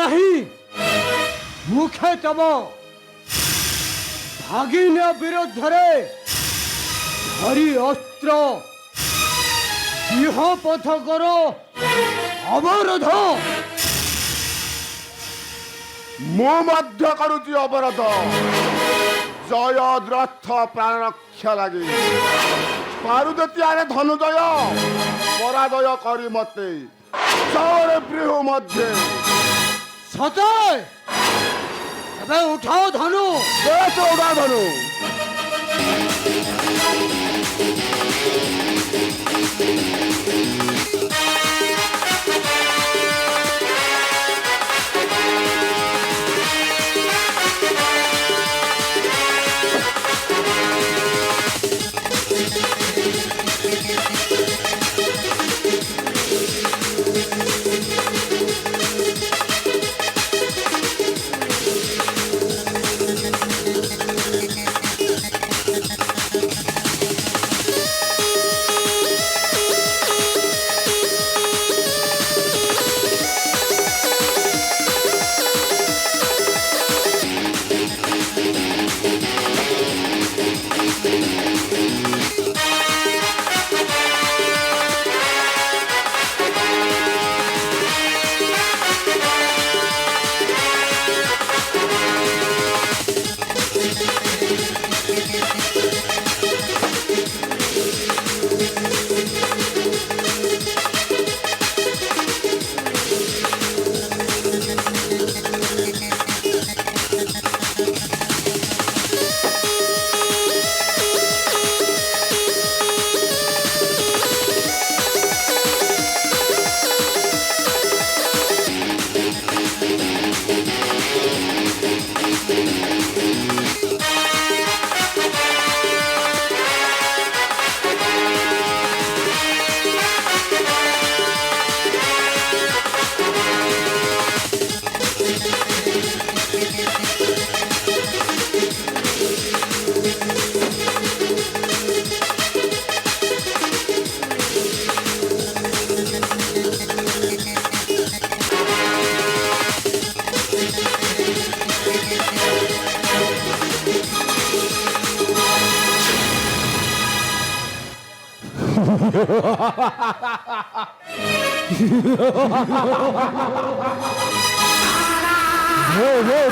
नहीं मुखे तब भागिन विरुद्धरे धरी अस्त्र देह पथ करो अवरोध मो मध्य करुची अवरोध जयद्रथ प्राण रक्षा लगे पारुदतियारे धनुजय पराजय करी मते चौरे प्रिय मध्य सतय अबे उठाओ धनु उठा धनु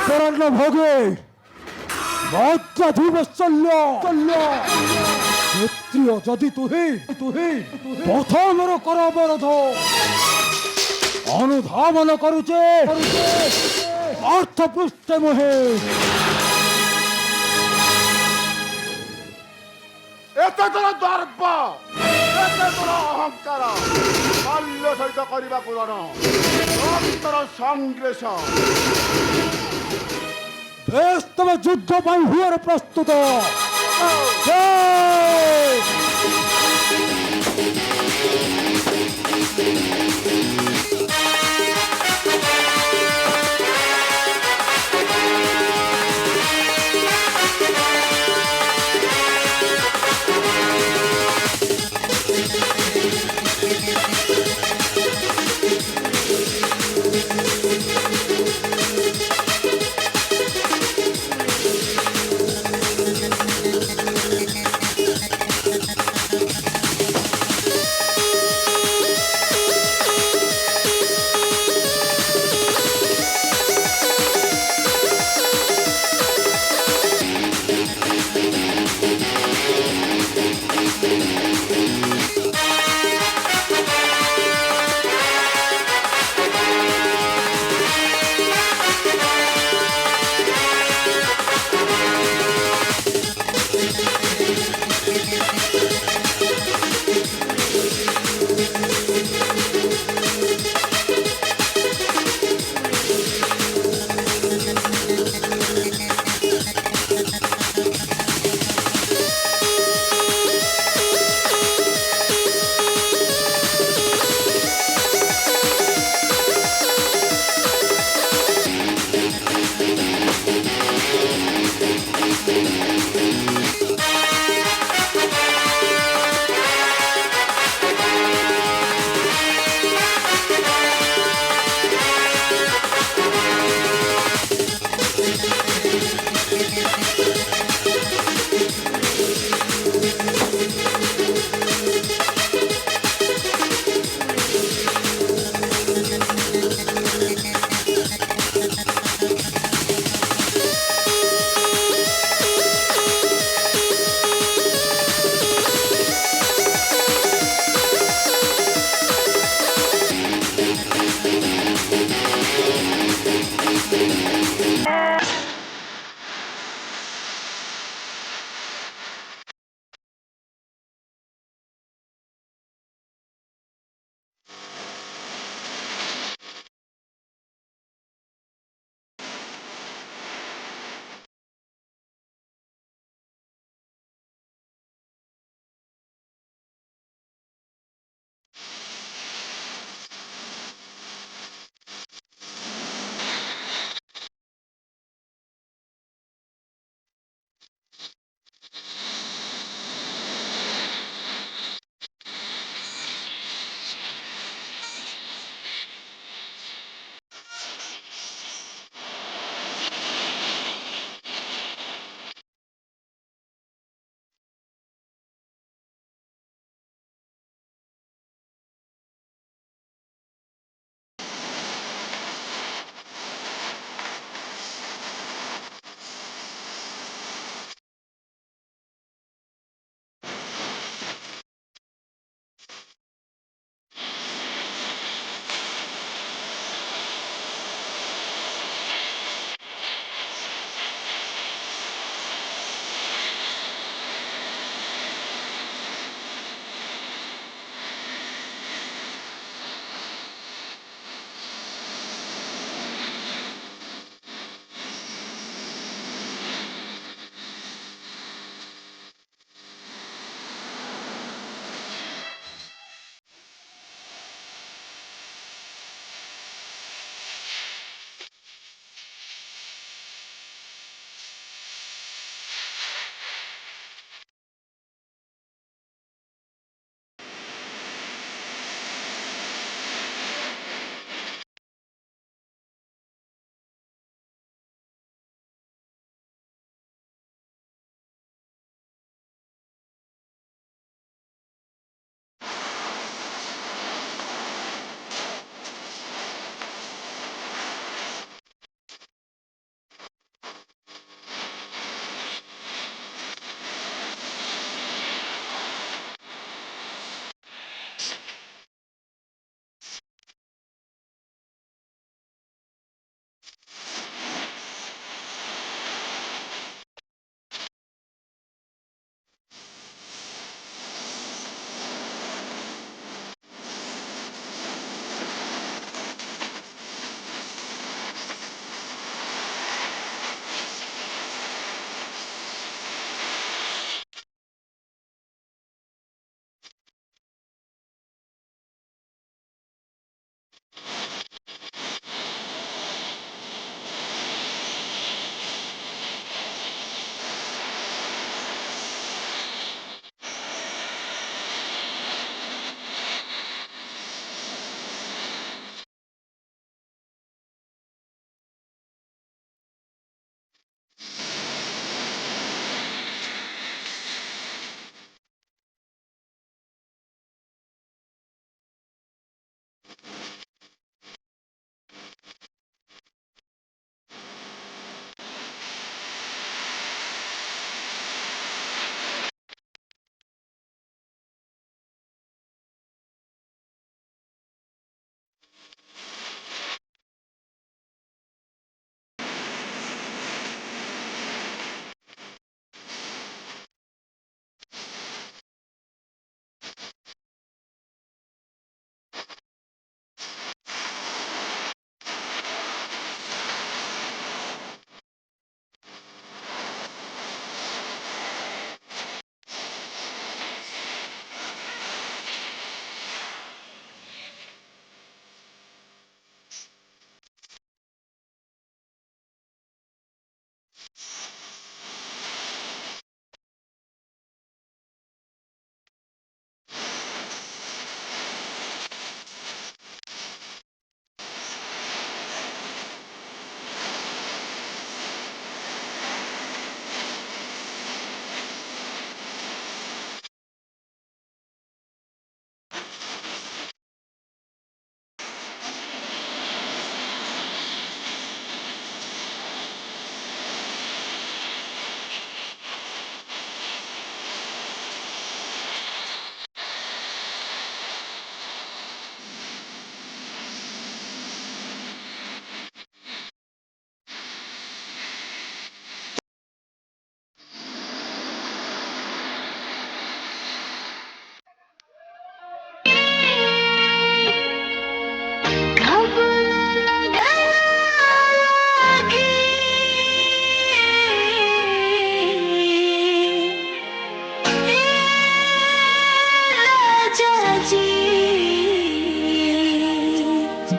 शरण भोगे क्षत्रिय जदि तुहे प्रथम कर अवरोध अनुधावन करुचे अर्थ पृष्ठ मोहे एते तोर दर्प एते तोर अहंकार बाल्य सहित करबा पुराण रक्तर संग्रेश बेश तब युद्ध पर हुआ प्रस्तुत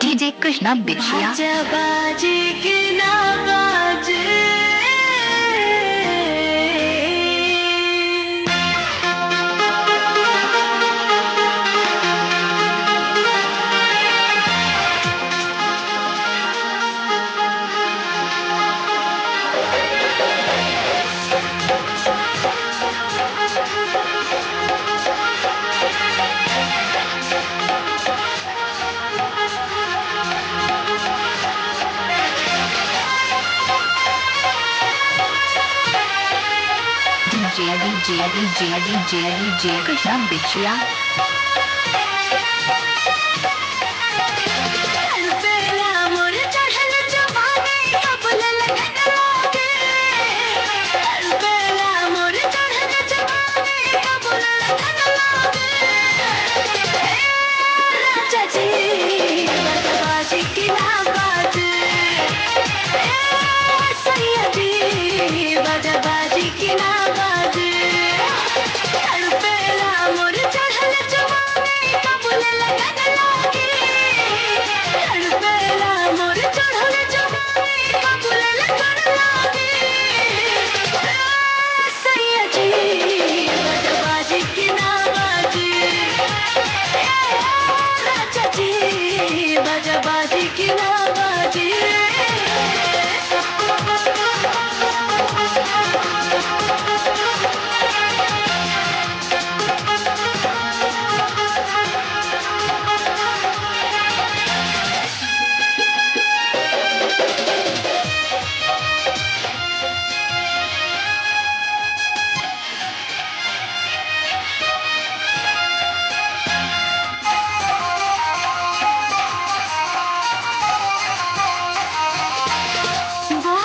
डीजे कृष्णा बिछिया बाजे के ना बाजे डीजे कृष्णा बिछिया बेला मोर चढ़ल जवानी कबूल लगन लागे बेला मोर चढ़ल जवानी कबूल लगन लागे राजा जी बदबाजी की ना बाजे सैया जी बदबाजी की ना बाजे बेला मोर चढ़ल जवानी कबूल लगन लागे बेला मोर चढ़ल जवानी कबूल लगन लागे सैया जी बदबाजी की ना बाजे राजा जी बदबाजी की ना बाजे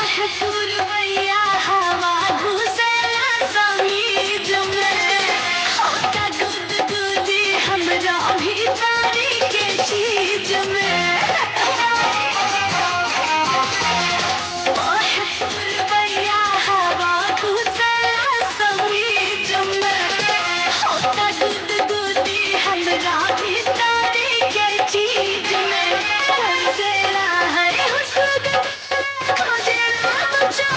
पूर्वैया हवा घुसला समीज में होता गुदगुदी हमरा भीतरी के चीज में पूर्वैया हवा घुसला समीज में होता गुदगुदी हमरा भीतरी के चीज में हंसला है हुस्न खोजला मुझे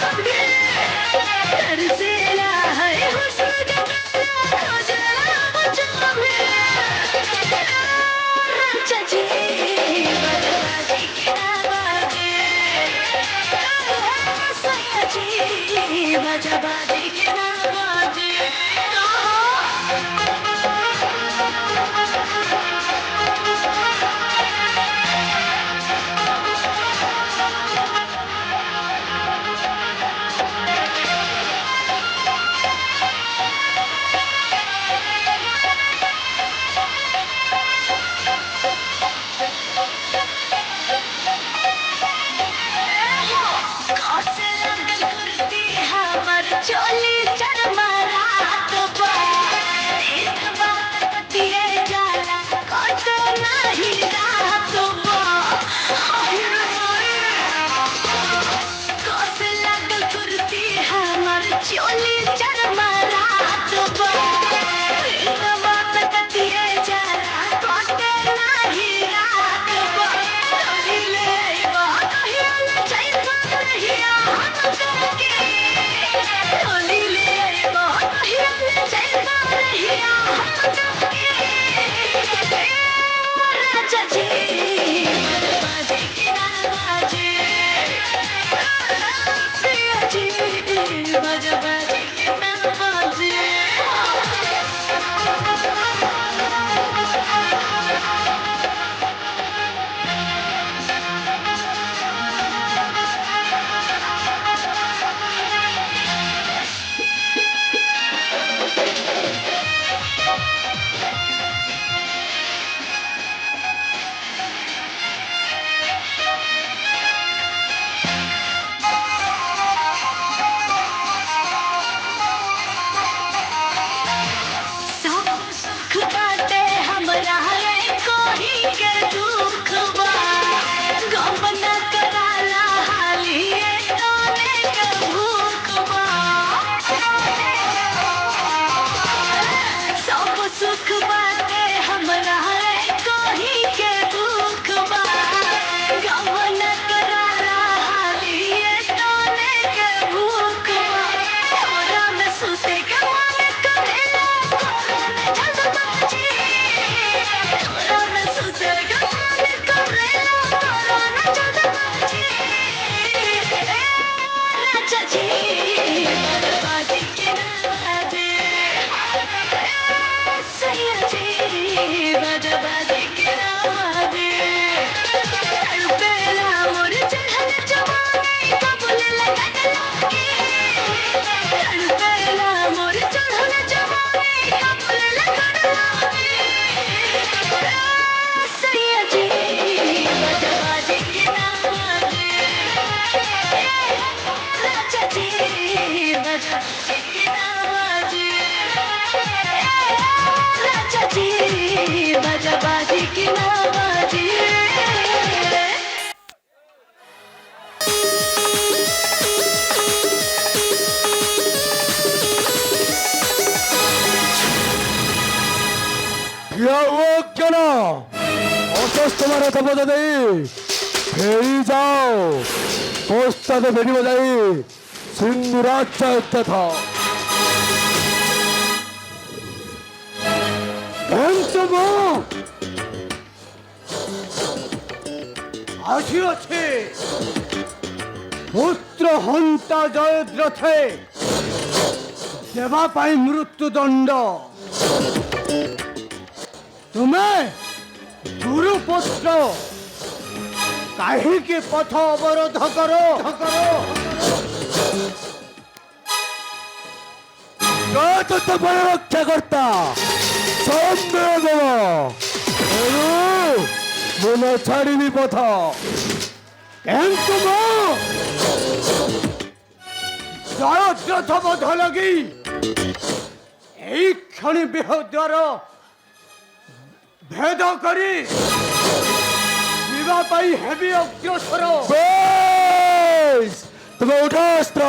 राजा जी बाजी की नाजी सैया जी बाजी की नाजी तड़पेला मोर चढ़ल जवानी कबूल लगन लागे तड़पेला मोर चढ़ल जवानी कबूल लगन लागे सैया जी बाजी की नाजी राजा जी बाजी की नाजी राजा जी बाजी की नाजी কেন অসুস্থ তোমার দেই ফেরি যাও পোস্তাতে বেরি বজাই সিন্দুরাজ তথা আসিয়াছে পুত্র হন্তা জয়দ্রথে দেবা পাই মৃত্যুদণ্ড তুমি গুরুপুত্র কাহিকে পথ অবরোধ করো রক্ষা কর্তা মনে ছাড়িবি পথ কিন্তু জয়দ্রথ বধ লাগি এই ক্ষণে বিহদ্বার ভেদ করি বিবাহ পাই হেবি অগ্রসর তুমি উঠো অস্ত্র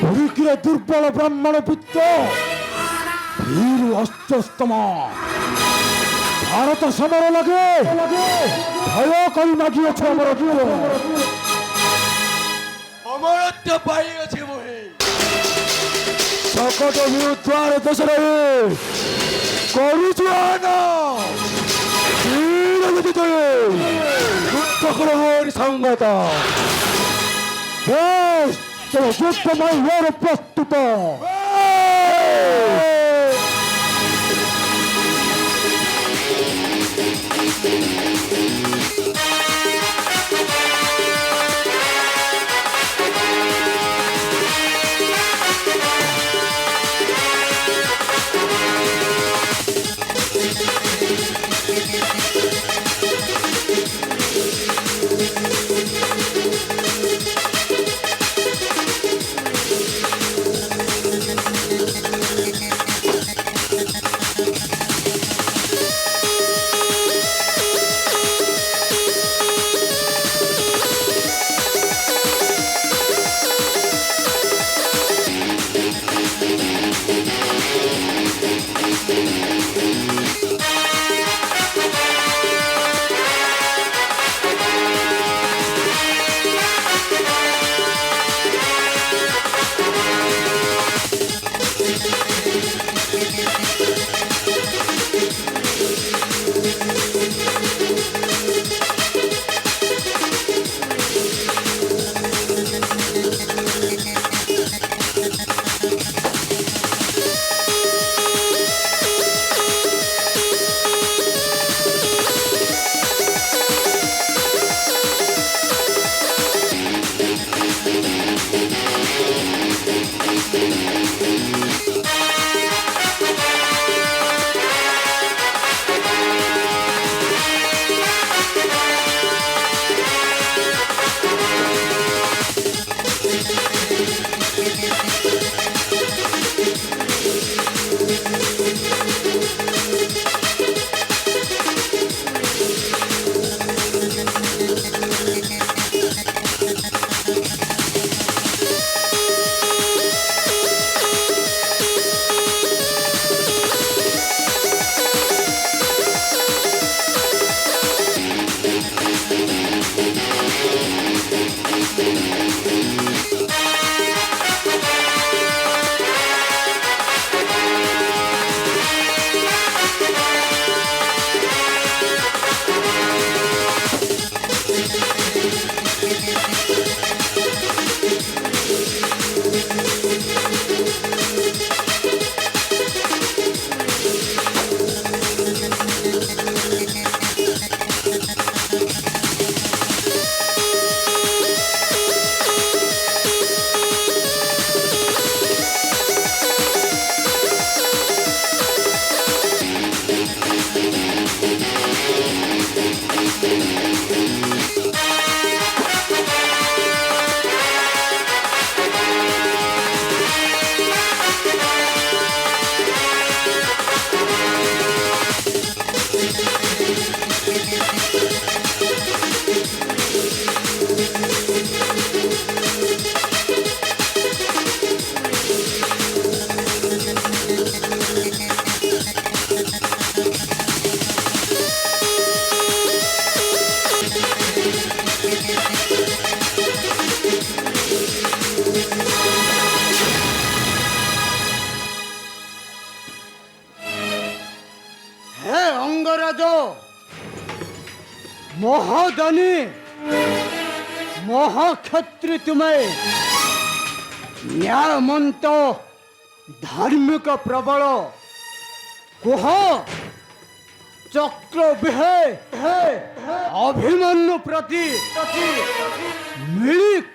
ಹುಡುಕಿರ ದುರ್ಬಲ ಬ್ರಾಹ್ಮಣ ಪುತ್ರ ವೀರು অস্ত্রস্তম ভারত সমর লাগে ভয় করি মাগিয়েছে আমার অমরত্ব পাইয়াছে মোহে সকট বিরুদ্ধার দেশরে করুଛୁ আনা বীর বিদিতয়ে যুদ্ধ করহর সঙ্গত বেশ যুদ্ধময় হওয়ার প্রস্তুত অঙ্গরাজ মহাদানী মহাক্ষত্রী তুমি ন্যায়মন্ত ধার্মিক প্রবল কুহ চক্র বিহে অভিমন্যু প্রতি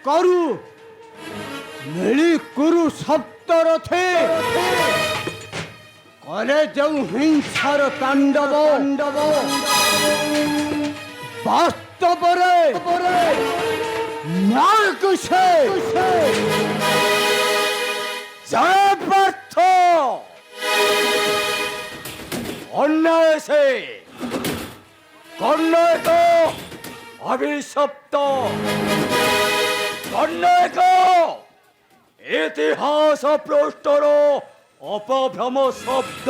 করু মিলি কুরু সপ্তরথে করে যেউ হিংসার তাণ্ডব বাস্তবরে মার্কুশে জয় পার্থ অন্যায় সে কর্ণায়ক অভিশপ্ত কর্ণায়ক ইতিহাস পৃষ্ঠর অপভ্রম শব্দ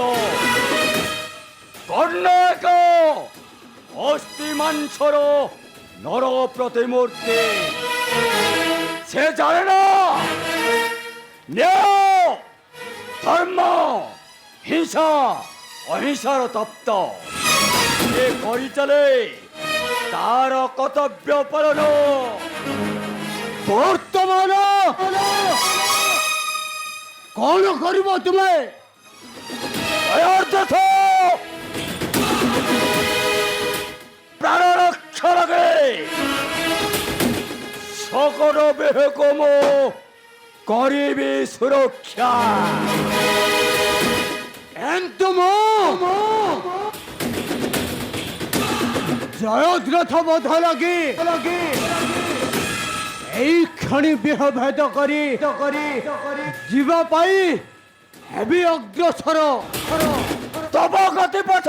কর্ণায়ক অস্থি মাংসর নর প্রতিমূর্তি সে জানে না ন্যায় ধর্ম হিংসা অহিংসার তপ্ত এ পরিচালে তার কর্তব্য পালন বর্তমান কଣ କରିବ ତୁମେ ଅର୍ଥ ପ୍ରାଣ ରକ୍ଷା ଲାଗେ সকল বেহকম କରିବି ସୁରକ୍ଷା ଏନ୍ତୁମ জয়দ্রথ বধ লাগি এই ক্ষণি বিহ ভেদ করি ଯିବା ପାଇଁ ହେବି ଅଗ୍ରସର ତବ ଗତି ପଥ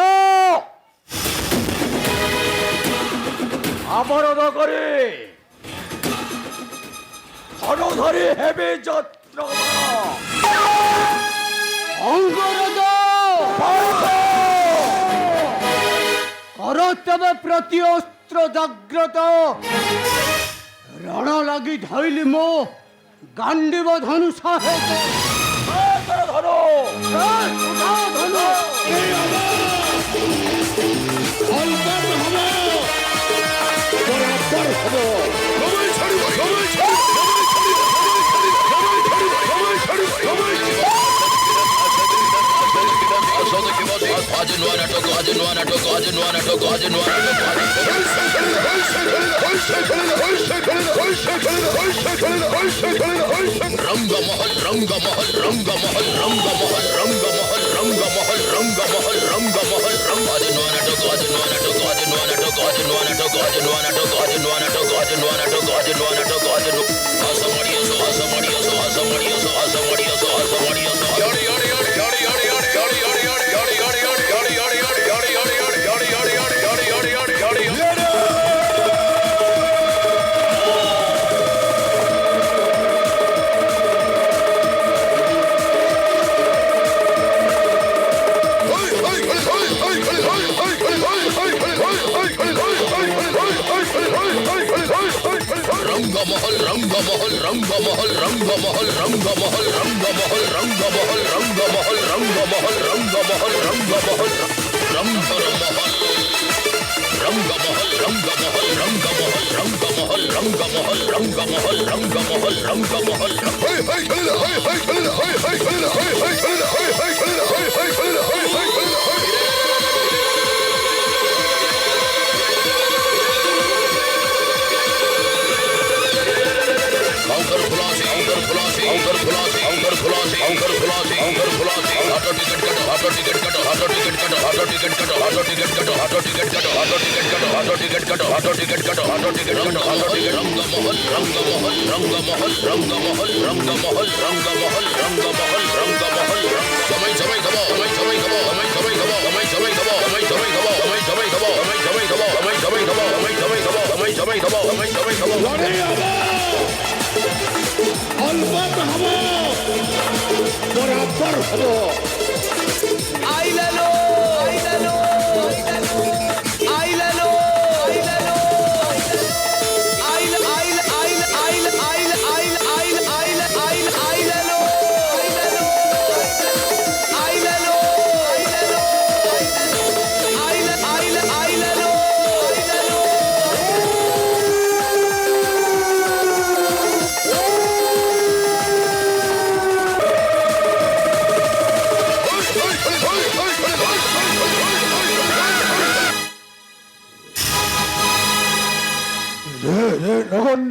ଅବରୋଧ କରି ଧନୁ ଧରି ହେବି ଯତ୍ର ଅଙ୍ଗରଦ କର ତବେ ପ୍ରତି ଅସ୍ତ୍ର ଜାଗ୍ରତ ରଣ ଲାଗି ଧଇଲି ମୋ ଗାଣ୍ଡିବ ଧନୁ ସାହେବ ଧନୁ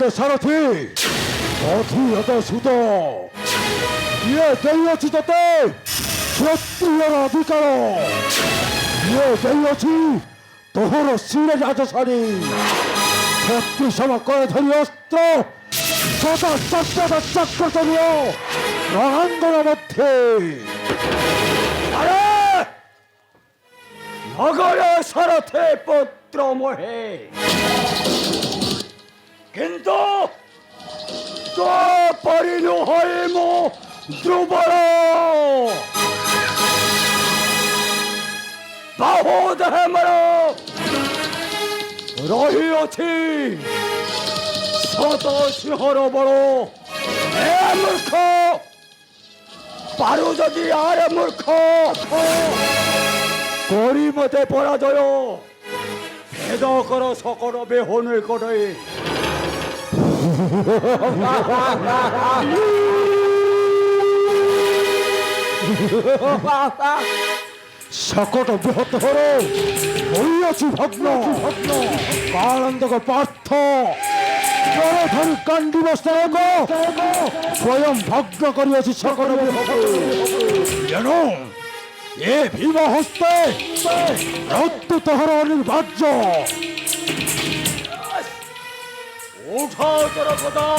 ସାରଥି ଅଧିହତ ସୁତ ଇଏ ଦେଇଅଛି ତତେ କ୍ଷତ୍ରିୟର ଅଧିକାର ଇଏ ଦେଇଅଛି ତୋହର ଶିର ରାଜଶାଣୀ କ୍ଷତ୍ରି ସମ କଳେ ଧରି ଅସ୍ତ୍ର ସଦା ସର୍ବଦା ଚକ୍ରଚର୍ୟ ରଣାଙ୍ଗନ ମଧ୍ୟରେ ଆରେ নগর সারথে পুত্র মোহে কিন্তু তো পরিণু হয়ে মো দ্রুবল বাহু দেহে মর রহিଅছি শত সিংহর বড় এ মূর্খ পারু যদি আর মূর্খ করি মতে পরাজয় ভেদ কর সকল বেহনে করে সকট বৃহৎ হর হইয়াছি ভগ্ন ভগ্ন কানন্দক পার্থ জলধরি কান্ডিব স্থায়ক স্বয়ং ভগ্ন করিয়াছি সকল বৃহৎ জানো এ ভীম হস্তে রক্ত তোহর অনির্বার্য উঠাও তোর পদা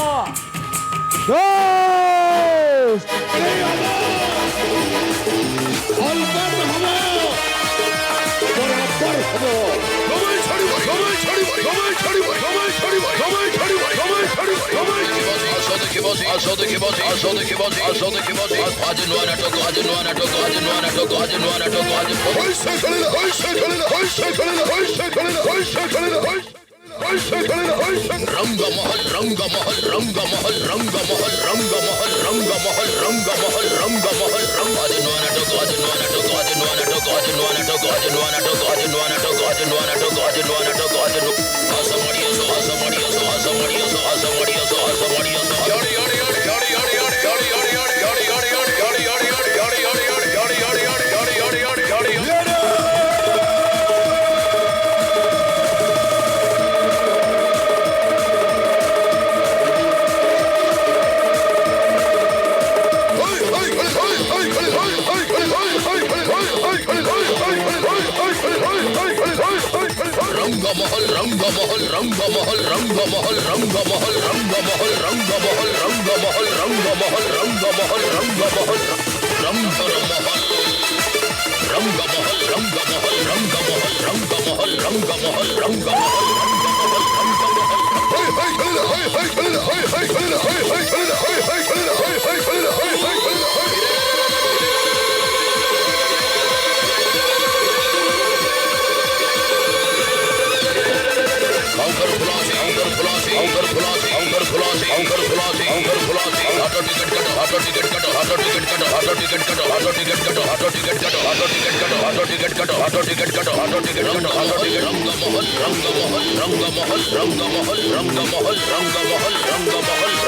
रंगमहल